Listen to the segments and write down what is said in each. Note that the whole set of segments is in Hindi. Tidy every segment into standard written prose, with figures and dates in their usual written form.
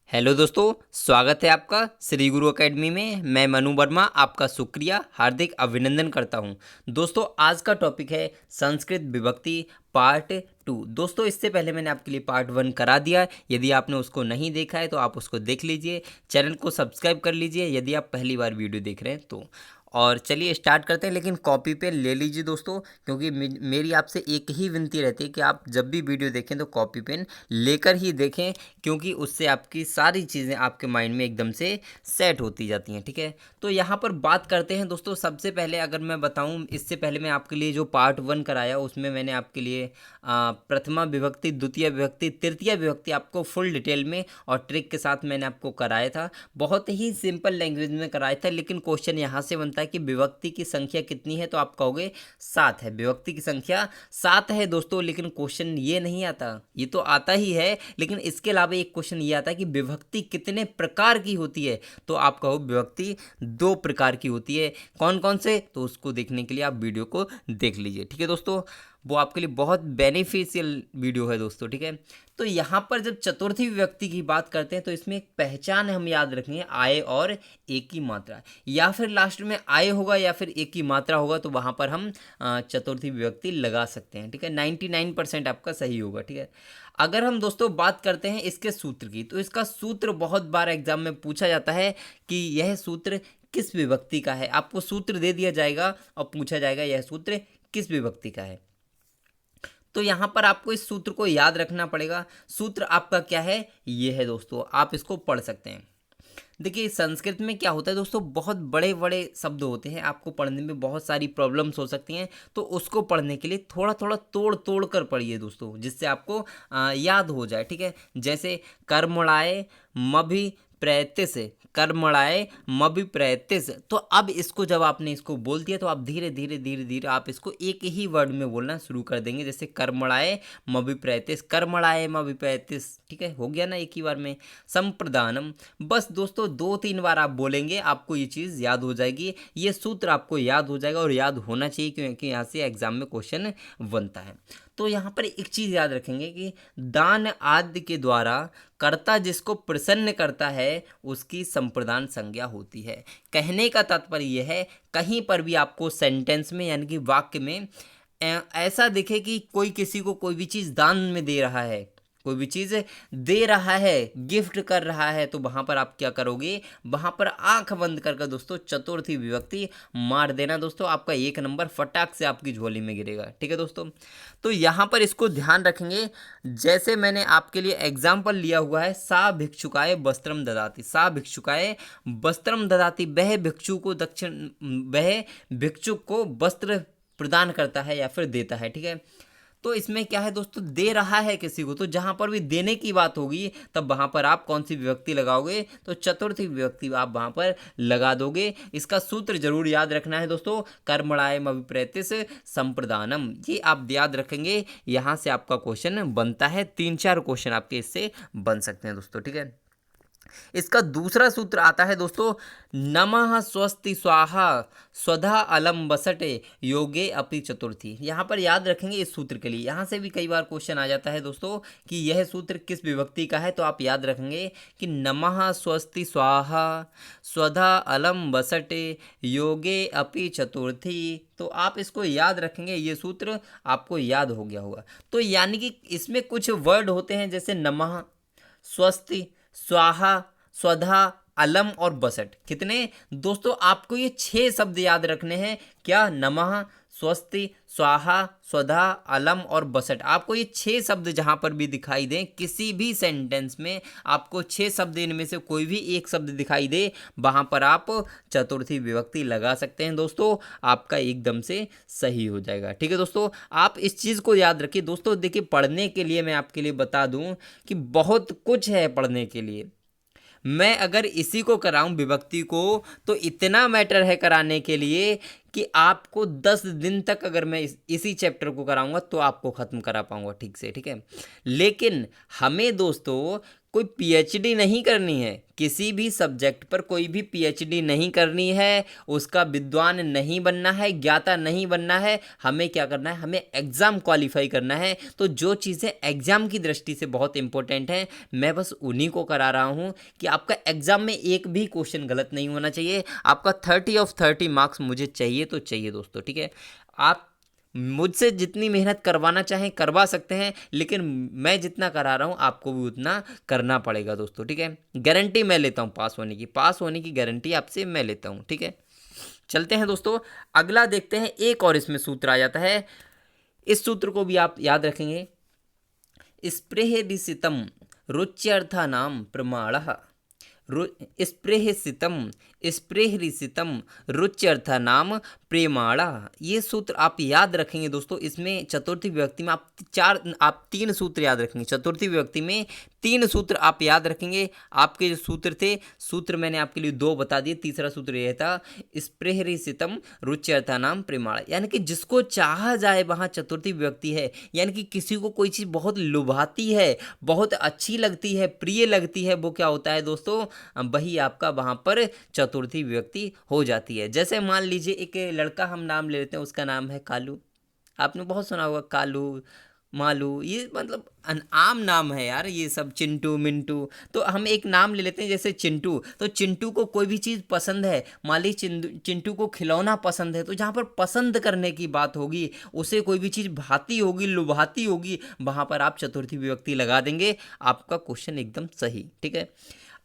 हेलो दोस्तों, स्वागत है आपका श्री गुरु एकेडमी में। मैं मनु वर्मा आपका शुक्रिया हार्दिक अभिनंदन करता हूं। दोस्तों, आज का टॉपिक है संस्कृत विभक्ति पार्ट 2। दोस्तों, इससे पहले मैंने आपके लिए पार्ट 1 करा दिया है। यदि आपने उसको नहीं देखा है तो आप उसको देख लीजिए। चैनल को सब्सक्राइब कर लीजिए यदि आप पहली बार वीडियो देख रहे हैं तो। और चलिए स्टार्ट करते हैं, लेकिन कॉपी पे ले लीजिए दोस्तों, क्योंकि मेरी आपसे एक ही विनती रहती है कि आप जब भी वीडियो देखें तो कॉपी पेन लेकर ही देखें, क्योंकि उससे आपकी सारी चीज़ें आपके माइंड में एकदम से सेट होती जाती हैं। ठीक है, तो यहाँ पर बात करते हैं दोस्तों। सबसे पहले अगर मैं बताऊँ, इससे पहले मैं आपके लिए जो पार्ट 1 कराया उसमें मैंने आपके लिए प्रथमा विभक्ति, द्वितीय विभक्ति, तृतीय विभक्ति आपको फुल डिटेल में और ट्रिक के साथ मैंने आपको कराया था। बहुत ही सिंपल लैंग्वेज में कराया था, लेकिन क्वेश्चन यहाँ से बनता है कि विभक्ति की संख्या कितनी है, तो आप कहोगे 7 है। विभक्ति की संख्या 7 है दोस्तों, लेकिन क्वेश्चन ये नहीं आता। ये तो आता ही है, लेकिन इसके अलावा एक क्वेश्चन ये आता है कि विभक्ति कितने प्रकार की होती है, तो आप कहो विभक्ति 2 प्रकार की होती है। कौन कौन से, तो उसको देखने के लिए आप वीडियो को देख लीजिए। ठीक है दोस्तों, वो आपके लिए बहुत बेनिफिशियल वीडियो है दोस्तों। ठीक है, तो यहाँ पर जब चतुर्थी विभक्ति की बात करते हैं तो इसमें एक पहचान हम याद रखेंगे, आय और एक की मात्रा, या फिर लास्ट में आय होगा या फिर एक की मात्रा होगा, तो वहाँ पर हम चतुर्थी विभक्ति लगा सकते हैं। ठीक है, 99% आपका सही होगा। ठीक है, अगर हम दोस्तों बात करते हैं इसके सूत्र की, तो इसका सूत्र बहुत बार एग्जाम में पूछा जाता है कि यह सूत्र किस विभक्ति का है। आपको सूत्र दे दिया जाएगा और पूछा जाएगा यह सूत्र किस विभक्ति का है। तो यहाँ पर आपको इस सूत्र को याद रखना पड़ेगा। सूत्र आपका क्या है, ये है दोस्तों, आप इसको पढ़ सकते हैं। देखिए, संस्कृत में क्या होता है दोस्तों, बहुत बड़े बड़े शब्द होते हैं, आपको पढ़ने में बहुत सारी प्रॉब्लम्स हो सकती हैं, तो उसको पढ़ने के लिए थोड़ा थोड़ा तोड़ तोड़ कर पढ़िए दोस्तों, जिससे आपको याद हो जाए। ठीक है, जैसे कर्मणाय मभि प्रैतिस, कर्मणाय मभि प्रैतिस। तो अब इसको जब आपने इसको बोल दिया तो आप धीरे धीरे धीरे धीरे आप इसको एक ही वर्ड में बोलना शुरू कर देंगे, जैसे कर्मणाय मभि प्रैतिस, कर्मणाय मभि प्रैतिस। ठीक है, हो गया ना एक ही बार में। संप्रदानम, बस दोस्तों 2-3 बार आप बोलेंगे, आपको ये चीज़ याद हो जाएगी, ये सूत्र आपको याद हो जाएगा, और याद होना चाहिए क्योंकि यहाँ से एग्जाम में क्वेश्चन बनता है। तो यहाँ पर एक चीज़ याद रखेंगे कि दान आदि के द्वारा कर्ता जिसको प्रसन्न करता है उसकी संप्रदान संज्ञा होती है। कहने का तात्पर्य यह है, कहीं पर भी आपको सेंटेंस में यानी कि वाक्य में ऐसा दिखे कि कोई किसी को कोई भी चीज़ दान में दे रहा है, कोई भी चीज़ दे रहा है, गिफ्ट कर रहा है, तो वहाँ पर आप क्या करोगे, वहाँ पर आंख बंद करके दोस्तों चतुर्थी विभक्ति मार देना दोस्तों, आपका 1 नंबर फटाक से आपकी झोली में गिरेगा। ठीक है दोस्तों, तो यहाँ पर इसको ध्यान रखेंगे। जैसे मैंने आपके लिए एग्जाम्पल लिया हुआ है, सा भिक्षुकाय वस्त्रम ददाति, सा भिक्षुकाय वस्त्रम ददाति, वह भिक्षुक को वस्त्र प्रदान करता है या फिर देता है। ठीक है, तो इसमें क्या है दोस्तों, दे रहा है किसी को, तो जहां पर भी देने की बात होगी तब वहां पर आप कौन सी विभक्ति लगाओगे, तो चतुर्थी विभक्ति आप वहां पर लगा दोगे। इसका सूत्र जरूर याद रखना है दोस्तों, कर्मणायम अभिप्रैतिस संप्रदानम, ये आप याद रखेंगे। यहां से आपका क्वेश्चन बनता है, 3-4 क्वेश्चन आपके इससे बन सकते हैं दोस्तों। ठीक है, इसका दूसरा सूत्र आता है दोस्तों, नमः स्वस्ति स्वाहा स्वधा अलम बसटे योगे अपि चतुर्थी। यहाँ पर याद रखेंगे इस सूत्र के लिए, यहाँ से भी कई बार क्वेश्चन आ जाता है दोस्तों कि यह सूत्र किस विभक्ति का है, तो आप याद रखेंगे कि नमः स्वस्ति स्वाहा स्वधा अलम बसटे योगे अपि चतुर्थी। तो आप इसको याद रखेंगे, ये सूत्र आपको याद हो गया होगा। तो यानी कि इसमें कुछ वर्ड होते हैं जैसे नमः, स्वस्ति, स्वाहा, स्वधा, अलम और बसट। कितने दोस्तों, आपको ये 6 शब्द याद रखने हैं। क्या, नमः, स्वस्ति, स्वाहा, स्वधा, अलम और बसट। आपको ये 6 शब्द जहां पर भी दिखाई दें, किसी भी सेंटेंस में आपको 6 शब्द, इनमें से कोई भी एक शब्द दिखाई दे, वहां पर आप चतुर्थी विभक्ति लगा सकते हैं दोस्तों, आपका एकदम से सही हो जाएगा। ठीक है दोस्तों, आप इस चीज़ को याद रखिए दोस्तों। देखिए, पढ़ने के लिए मैं आपके लिए बता दूं कि बहुत कुछ है पढ़ने के लिए। मैं अगर इसी को कराऊं विभक्ति को, तो इतना मैटर है कराने के लिए कि आपको 10 दिन तक अगर मैं इसी चैप्टर को कराऊंगा तो आपको ख़त्म करा पाऊंगा ठीक से, ठीक है। लेकिन हमें दोस्तों कोई पीएचडी नहीं करनी है, किसी भी सब्जेक्ट पर कोई भी पीएचडी नहीं करनी है, उसका विद्वान नहीं बनना है, ज्ञाता नहीं बनना है। हमें क्या करना है, हमें एग्ज़ाम क्वालिफाई करना है। तो जो चीज़ें एग्ज़ाम की दृष्टि से बहुत इंपॉर्टेंट हैं, मैं बस उन्हीं को करा रहा हूँ कि आपका एग्ज़ाम में एक भी क्वेश्चन गलत नहीं होना चाहिए। आपका 30 मार्क्स मुझे चाहिए तो चाहिए दोस्तों, ठीक है। आप मुझसे जितनी मेहनत करवाना चाहें करवा सकते हैं, लेकिन मैं जितना करा रहा हूँ आपको भी उतना करना पड़ेगा दोस्तों, ठीक है। गारंटी मैं लेता हूँ पास होने की गारंटी आपसे मैं लेता हूँ, ठीक है। चलते हैं दोस्तों, अगला देखते हैं। एक और इसमें सूत्र आ जाता है, इस सूत्र को भी आप याद रखेंगे। स्पृहरिसितम रुच्यर्थानाम प्रमाणः। स्पृहरिसितम रुच्यर्थानाम प्रेमाणा। ये सूत्र आप याद रखेंगे दोस्तों। इसमें चतुर्थी विभक्ति में आप 3 सूत्र याद रखेंगे। चतुर्थी विभक्ति में 3 सूत्र आप याद रखेंगे। आपके जो सूत्र थे, सूत्र मैंने आपके लिए 2 बता दिए, तीसरा सूत्र यह था स्पृहरिसितम रुच्यर्थानाम प्रेमाणा, यानी कि जिसको चाहा जाए वहाँ चतुर्थी विभक्ति है। यानी कि किसी को कोई चीज़ बहुत लुभाती है, बहुत अच्छी लगती है, प्रिय लगती है, वो क्या होता है दोस्तों, वही आपका वहाँ पर चतुर्थी विभक्ति हो जाती है। जैसे मान लीजिए एक लड़का हम नाम ले लेते हैं, उसका नाम है कालू। आपने बहुत सुना होगा कालू, मालू, ये मतलब आम नाम है यार, ये सब चिंटू मिंटू। तो हम एक नाम ले लेते हैं जैसे चिंटू। तो चिंटू को कोई भी चीज़ पसंद है, मान ली चिंटू को खिलौना पसंद है, तो जहाँ पर पसंद करने की बात होगी, उसे कोई भी चीज़ भाती होगी, लुभाती होगी, वहाँ पर आप चतुर्थी विभक्ति लगा देंगे। आपका क्वेश्चन एकदम सही, ठीक है।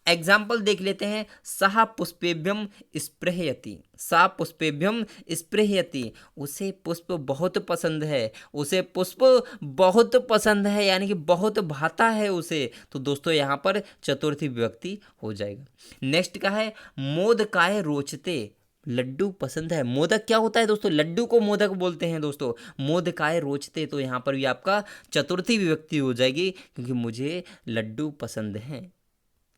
एग्जाम्पल देख लेते हैं। सह पुष्पेभ्यम स्पृहयति। सा पुष्पेभ्यम स्पृहयति, उसे पुष्प बहुत पसंद है, उसे पुष्प बहुत पसंद है, यानी कि बहुत भाता है उसे। तो दोस्तों यहाँ पर चतुर्थी विभक्ति हो जाएगा। नेक्स्ट का है मोदकाय रोचते। लड्डू पसंद है। मोदक क्या होता है दोस्तों, लड्डू को मोदक बोलते हैं दोस्तों। मोदकाय रोचते, तो यहाँ पर भी आपका चतुर्थी विभक्ति हो जाएगी, क्योंकि मुझे लड्डू पसंद हैं।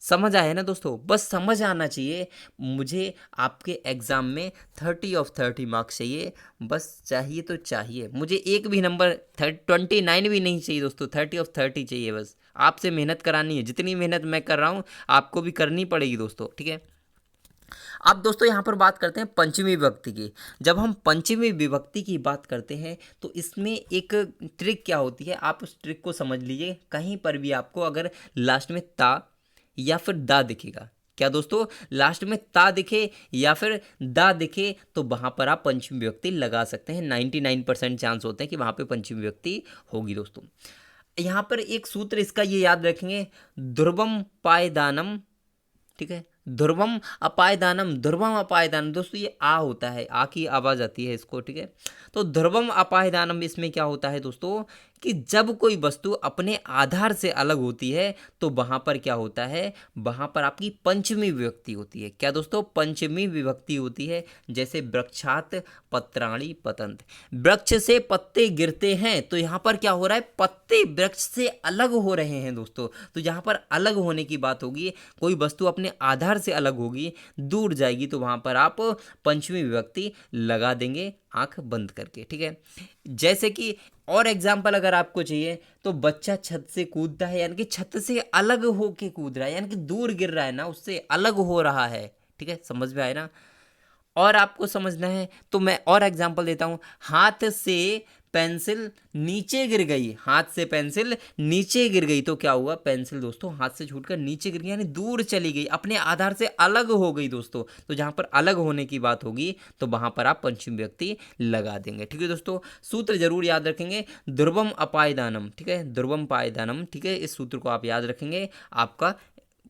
समझ आया ना दोस्तों, बस समझ आना चाहिए। मुझे आपके एग्ज़ाम में 30 मार्क्स चाहिए, बस चाहिए तो चाहिए। मुझे एक भी नंबर 29 भी नहीं चाहिए दोस्तों, 30 चाहिए। बस आपसे मेहनत करानी है, जितनी मेहनत मैं कर रहा हूँ आपको भी करनी पड़ेगी दोस्तों, ठीक है। अब दोस्तों यहाँ पर बात करते हैं पंचमी विभक्ति की। जब हम पंचमी विभक्ति की बात करते हैं तो इसमें एक ट्रिक क्या होती है, आप उस ट्रिक को समझ लीजिए। कहीं पर भी आपको अगर लास्ट में ता या फिर दा दिखेगा, क्या दोस्तों, लास्ट में ता दिखे या फिर दा दिखे, तो वहाँ पर आप पंचमी विभक्ति लगा सकते हैं। 99% चांस होते हैं कि वहाँ पे पंचमी विभक्ति होगी दोस्तों। यहाँ पर एक सूत्र इसका ये याद रखेंगे, ध्रुवम पायदानम, ठीक है। ध्रुवम अपायदानम, ध्रुवम अपायदानम दोस्तों, ये आ होता है, आ की आवाज़ आती है इसको, ठीक है। तो ध्रुवम अपायदानम, इसमें क्या होता है दोस्तों कि जब कोई वस्तु अपने आधार से अलग होती है तो वहाँ पर क्या होता है, वहाँ पर आपकी पंचमी विभक्ति होती है। क्या दोस्तों, पंचमी विभक्ति होती है। जैसे वृक्षात पत्राणि पतंत, वृक्ष से पत्ते गिरते हैं, तो यहाँ पर क्या हो रहा है, पत्ते वृक्ष से अलग हो रहे हैं दोस्तों। तो यहाँ पर अलग होने की बात होगी, कोई वस्तु अपने आधार से अलग होगी, दूर जाएगी, तो वहाँ पर आप पंचमी विभक्ति लगा देंगे आंख बंद करके, ठीक है। जैसे कि और एग्जाम्पल अगर आपको चाहिए तो बच्चा छत से कूदता है, यानी कि छत से अलग होके कूद रहा है, यानी कि दूर गिर रहा है ना, उससे अलग हो रहा है, ठीक है। समझ में आए ना। और आपको समझना है तो मैं और एग्जांपल देता हूँ। हाथ से पेंसिल नीचे गिर गई, हाथ से पेंसिल नीचे गिर गई, तो क्या हुआ, पेंसिल दोस्तों हाथ से छूटकर नीचे गिर गई, यानी दूर चली गई, अपने आधार से अलग हो गई दोस्तों। तो जहाँ पर अलग होने की बात होगी तो वहाँ पर आप पंचमी विभक्ति लगा देंगे, ठीक है दोस्तों। सूत्र जरूर याद रखेंगे, ध्रुवम अपायदानम, ठीक है, ध्रुवम पायदानम, ठीक है। इस सूत्र को आप याद रखेंगे, आपका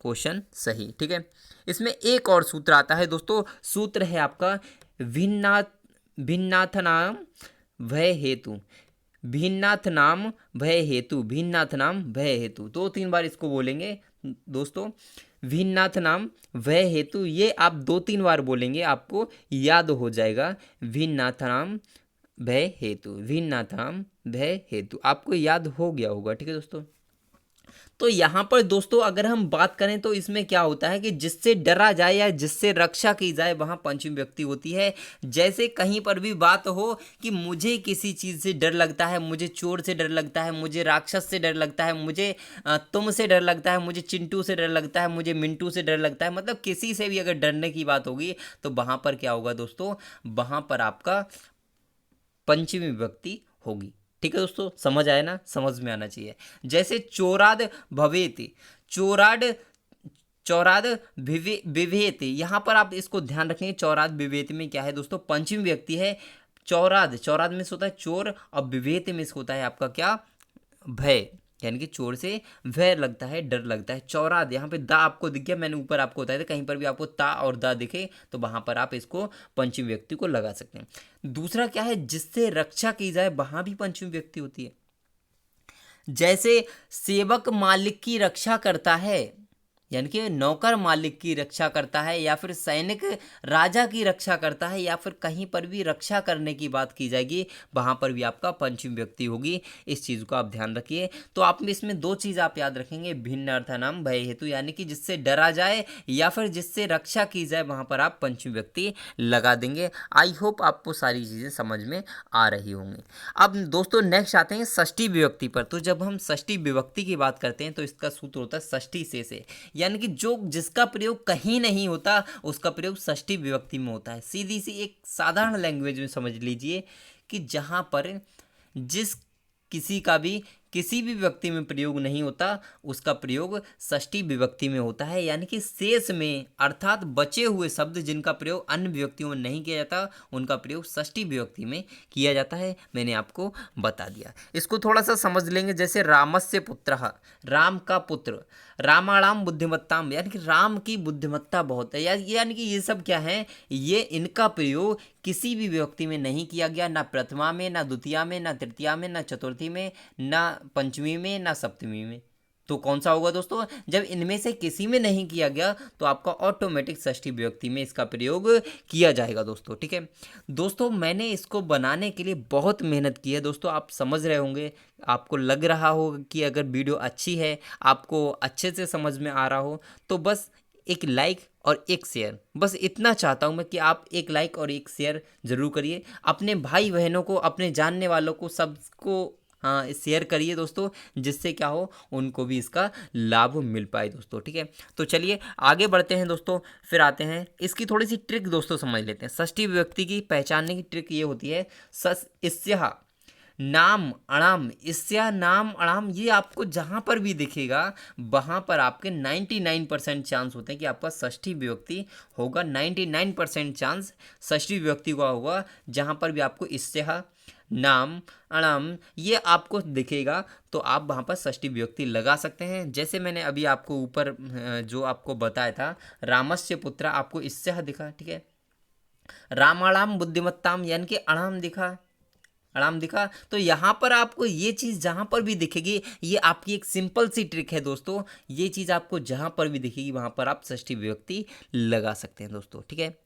क्वेश्चन सही, ठीक है। इसमें एक और सूत्र आता है दोस्तों, सूत्र है आपका भिन्नाथ नाम भय हेतु। भिन्नाथ नाम भय हेतु, भिन्नाथ नाम भय हेतु, 2-3 बार इसको बोलेंगे दोस्तों। भिन्नाथ नाम भय हेतु, ये आप 2-3 बार बोलेंगे, आपको याद हो जाएगा। भिन्नाथ नाम भय हेतु, भिन्नाथ नाम भय हेतु, आपको याद हो गया होगा, ठीक है दोस्तों। तो यहाँ पर दोस्तों अगर हम बात करें तो इसमें क्या होता है कि जिससे डरा जाए या जिससे रक्षा की जाए वहाँ पंचमी विभक्ति होती है। जैसे कहीं पर भी बात हो कि मुझे किसी चीज़ से डर लगता है, मुझे चोर से डर लगता है, मुझे राक्षस से डर लगता है, मुझे तुम से डर लगता है, मुझे चिंटू से डर लगता है, मुझे मिंटू से डर लगता है, मतलब किसी से भी अगर डरने की बात होगी तो वहाँ पर क्या होगा दोस्तों, वहाँ पर आपका पंचमी विभक्ति होगी। ठीक है दोस्तों, समझ आया ना, समझ में आना चाहिए। जैसे चोराद भवेति, चोराड चौराद विभेति, यहाँ पर आप इसको ध्यान रखेंगे। चौराद विभेति में क्या है दोस्तों, पंचमी व्यक्ति है। चौराद, चौराद में से होता है चोर, और विभेति में से होता है आपका क्या, भय, यानी कि चोर से भय लगता है, डर लगता है। चौराद, यहाँ पे दा आपको दिख गया, मैंने ऊपर आपको बताया था, कहीं पर भी आपको ता और दा दिखे तो वहां पर आप इसको पंचमी व्यक्ति को लगा सकते हैं। दूसरा क्या है, जिससे रक्षा की जाए, वहां भी पंचमी व्यक्ति होती है। जैसे सेवक मालिक की रक्षा करता है, यानी कि नौकर मालिक की रक्षा करता है, या फिर सैनिक राजा की रक्षा करता है, या फिर कहीं पर भी रक्षा करने की बात की जाएगी वहाँ पर भी आपका पंचमी व्यक्ति होगी। इस चीज़ को आप ध्यान रखिए। तो आप में इसमें दो चीज़ आप याद रखेंगे, भिन्न अर्थानाम भय हेतु, यानी कि जिससे डरा जाए या फिर जिससे रक्षा की जाए वहाँ पर आप पंचमी व्यक्ति लगा देंगे। आई होप आपको सारी चीज़ें समझ में आ रही होंगी। अब दोस्तों नेक्स्ट आते हैं षष्ठी विभक्ति पर। तो जब हम षष्ठी विभक्ति की बात करते हैं तो इसका सूत्र होता है षष्ठी से, यानी कि जो जिसका प्रयोग कहीं नहीं होता उसका प्रयोग षष्ठी विभक्ति में होता है। सीधी सी एक साधारण लैंग्वेज में समझ लीजिए कि जहां पर जिस किसी का भी किसी भी विभक्ति में प्रयोग नहीं होता उसका प्रयोग षष्ठी विभक्ति में होता है, यानी कि शेष में अर्थात बचे हुए शब्द जिनका प्रयोग अन्य विभक्तियों में नहीं किया जाता उनका प्रयोग षष्ठी विभक्ति में किया जाता है। मैंने आपको बता दिया। इसको थोड़ा सा समझ लेंगे। जैसे रामस्य पुत्रः, राम का पुत्र, रामाणाम बुद्धिमत्ताम, यानी कि राम की बुद्धिमत्ता बहुत है। यानी कि ये सब क्या है, ये इनका प्रयोग किसी भी विभक्ति में नहीं किया गया, ना प्रथमा में, ना द्वितीया में, ना तृतीया में, ना चतुर्थी में, ना पंचमी में, ना सप्तमी में। तो कौन सा होगा दोस्तों, जब इनमें से किसी में नहीं किया गया तो आपका ऑटोमेटिक षष्ठी विभक्ति में इसका प्रयोग किया जाएगा दोस्तों। ठीक है दोस्तों, मैंने इसको बनाने के लिए बहुत मेहनत की है दोस्तों। आप समझ रहे होंगे, आपको लग रहा होगा कि अगर वीडियो अच्छी है, आपको अच्छे से समझ में आ रहा हो, तो बस एक लाइक और एक शेयर, बस इतना चाहता हूँ मैं कि आप एक लाइक और एक शेयर ज़रूर करिए। अपने भाई बहनों को, अपने जानने वालों को, सबको हाँ शेयर करिए दोस्तों, जिससे क्या हो उनको भी इसका लाभ मिल पाए दोस्तों। ठीक है, तो चलिए आगे बढ़ते हैं दोस्तों। फिर आते हैं इसकी थोड़ी सी ट्रिक दोस्तों समझ लेते हैं। षष्ठी विभक्ति की पहचानने की ट्रिक ये होती है, इस्या नाम अणाम, इस्या नाम अणाम, ये आपको जहाँ पर भी दिखेगा वहाँ पर आपके 99% चांस होते हैं कि आपका षष्ठी विभक्ति होगा। 99% चांस षष्ठी विभक्ति का होगा जहाँ पर भी आपको इस्या नाम अणाम ये आपको दिखेगा, तो आप वहाँ पर षष्ठी विभक्ति लगा सकते हैं। जैसे मैंने अभी आपको ऊपर जो आपको बताया था, रामस्य पुत्र आपको इस्या दिखा, ठीक है, रामाणाम बुद्धिमत्ताम यानी कि अणाम दिखा, अणाम दिखा। तो यहाँ पर आपको ये चीज़ जहाँ पर भी दिखेगी, ये आपकी एक सिंपल सी ट्रिक है दोस्तों। ये चीज़ आपको जहाँ पर भी दिखेगी वहाँ पर आप षष्ठी विभक्ति लगा सकते हैं दोस्तों। ठीक है,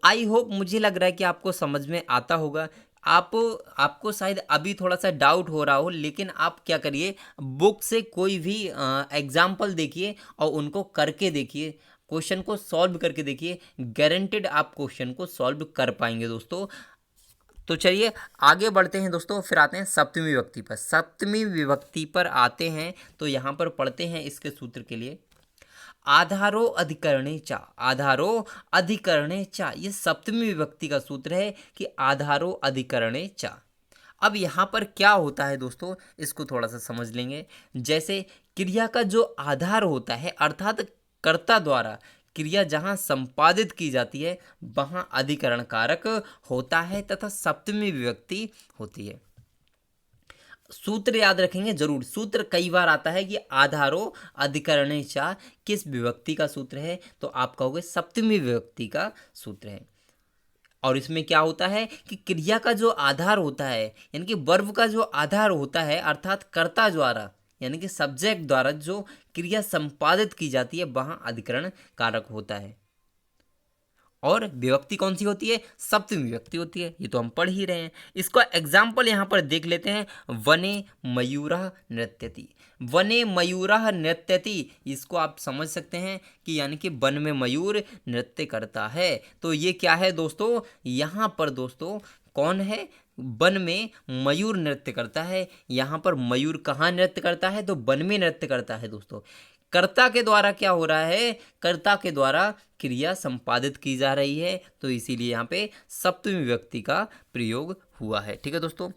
आई होप, मुझे लग रहा है कि आपको समझ में आता होगा। आपको शायद अभी थोड़ा सा डाउट हो रहा हो, लेकिन आप क्या करिए, बुक से कोई भी एग्जाम्पल देखिए और उनको करके देखिए, क्वेश्चन को सॉल्व करके देखिए, गारंटेड आप क्वेश्चन को सॉल्व कर पाएंगे दोस्तों। तो चलिए आगे बढ़ते हैं दोस्तों। फिर आते हैं सप्तमी विभक्ति पर। सप्तमी विभक्ति पर आते हैं तो यहाँ पर पढ़ते हैं इसके सूत्र के लिए, आधारो अधिकरणे चा, आधारो अधिकरणे चा, ये सप्तमी विभक्ति का सूत्र है कि आधारो अधिकरणे चा। अब यहाँ पर क्या होता है दोस्तों, इसको थोड़ा सा समझ लेंगे। जैसे क्रिया का जो आधार होता है, अर्थात कर्ता द्वारा क्रिया जहाँ संपादित की जाती है वहाँ अधिकरण कारक होता है तथा सप्तमी विभक्ति होती है। सूत्र याद रखेंगे जरूर, सूत्र कई बार आता है कि आधारो अधिकरणे चा किस विभक्ति का सूत्र है, तो आप कहोगे सप्तमी विभक्ति का सूत्र है। और इसमें क्या होता है कि क्रिया का जो आधार होता है, यानी कि वर्ब का जो आधार होता है, अर्थात कर्ता द्वारा यानी कि सब्जेक्ट द्वारा जो क्रिया संपादित की जाती है वहाँ अधिकरण कारक होता है। और विभक्ति कौन सी होती है? सप्तमी विभक्ति होती है। ये तो हम पढ़ ही रहे हैं। इसका एग्जाम्पल यहाँ पर देख लेते हैं। वने मयूरः नृत्यति। वने मयूरः नृत्यति, इसको आप समझ सकते हैं कि यानी कि वन में मयूर नृत्य करता है। तो ये क्या है दोस्तों? यहाँ पर दोस्तों कौन है? वन में मयूर नृत्य करता है। यहाँ पर मयूर कहाँ नृत्य करता है? तो वन में नृत्य करता है दोस्तों। कर्ता के द्वारा क्या हो रहा है? कर्ता के द्वारा क्रिया संपादित की जा रही है, तो इसीलिए यहाँ पे सप्तमी विभक्ति का प्रयोग हुआ है। ठीक है दोस्तों।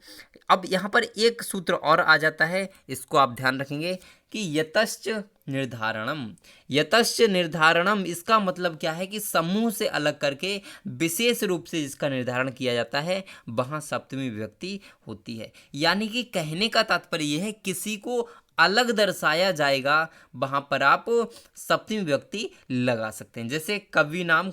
अब यहाँ पर एक सूत्र और आ जाता है, इसको आप ध्यान रखेंगे कि यतश्च निर्धारणम। यतश्च निर्धारणम, इसका मतलब क्या है कि समूह से अलग करके विशेष रूप से जिसका निर्धारण किया जाता है वहाँ सप्तमी विभक्ति होती है। यानी कि कहने का तात्पर्य यह है किसी को अलग दर्शाया जाएगा, वहाँ पर आप सप्तमी विभक्ति लगा सकते हैं। जैसे कवि नाम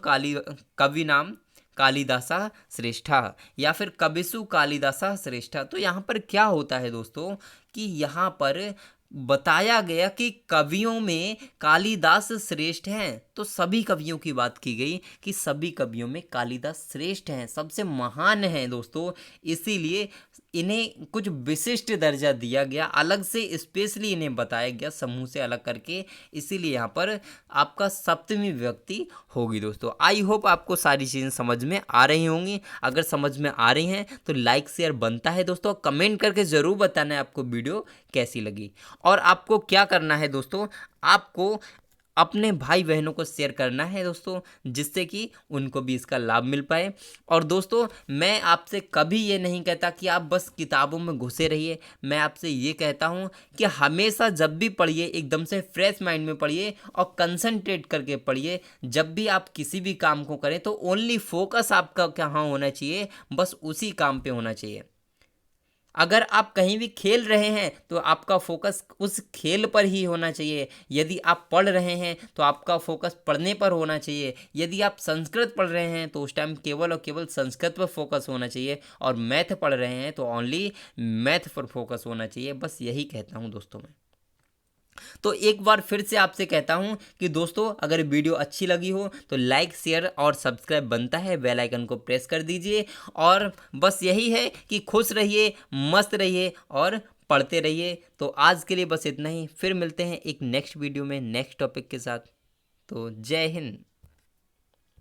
कालिदासा श्रेष्ठा या फिर कविसु कालिदासा श्रेष्ठा। तो यहाँ पर क्या होता है दोस्तों कि यहाँ पर बताया गया कि कवियों में कालिदास श्रेष्ठ हैं, तो सभी कवियों की बात की गई कि सभी कवियों में कालिदास श्रेष्ठ हैं, सबसे महान हैं दोस्तों। इसीलिए इन्हें कुछ विशिष्ट दर्जा दिया गया, अलग से स्पेशली इन्हें बताया गया समूह से अलग करके, इसीलिए यहाँ पर आपका सप्तमी विभक्ति होगी दोस्तों। आई होप आपको सारी चीज़ें समझ में आ रही होंगी। अगर समझ में आ रही हैं तो लाइक शेयर बनता है दोस्तों। कमेंट करके ज़रूर बताना है आपको वीडियो कैसी लगी। और आपको क्या करना है दोस्तों? आपको अपने भाई बहनों को शेयर करना है दोस्तों, जिससे कि उनको भी इसका लाभ मिल पाए। और दोस्तों मैं आपसे कभी ये नहीं कहता कि आप बस किताबों में घुसे रहिए। मैं आपसे ये कहता हूँ कि हमेशा जब भी पढ़िए एकदम से फ्रेश माइंड में पढ़िए और कंसंट्रेट करके पढ़िए। जब भी आप किसी भी काम को करें तो ओनली फोकस आपका कहाँ होना चाहिए? बस उसी काम पे होना चाहिए। अगर आप कहीं भी खेल रहे हैं तो आपका फोकस उस खेल पर ही होना चाहिए। यदि आप पढ़ रहे हैं तो आपका फोकस पढ़ने पर होना चाहिए। यदि आप संस्कृत पढ़ रहे हैं तो उस टाइम केवल और केवल संस्कृत पर फोकस होना चाहिए। और मैथ पढ़ रहे हैं तो ओनली मैथ पर फोकस होना चाहिए। बस यही कहता हूँ दोस्तों मैं। तो एक बार फिर से आपसे कहता हूं कि दोस्तों अगर वीडियो अच्छी लगी हो तो लाइक शेयर और सब्सक्राइब बनता है, बेल आइकन को प्रेस कर दीजिए। और बस यही है कि खुश रहिए, मस्त रहिए और पढ़ते रहिए। तो आज के लिए बस इतना ही, फिर मिलते हैं एक नेक्स्ट वीडियो में नेक्स्ट टॉपिक के साथ। तो जय हिंद।